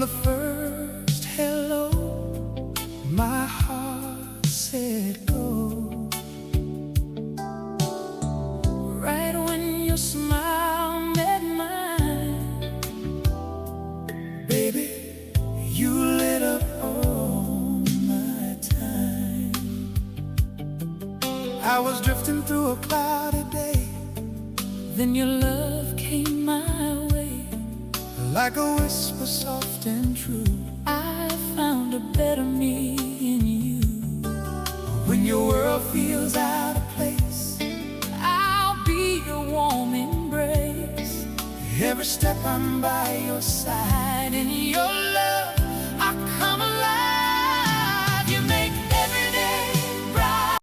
the first hello, my heart said go. Right when your smile met mine, baby, you lit up all my time. I was drifting through a cloudy day, then your love came my way. Like a whisper soft and true, I found a better me in you. When your world feels out of place, I'll be your warm embrace. Every step I'm by your side, and your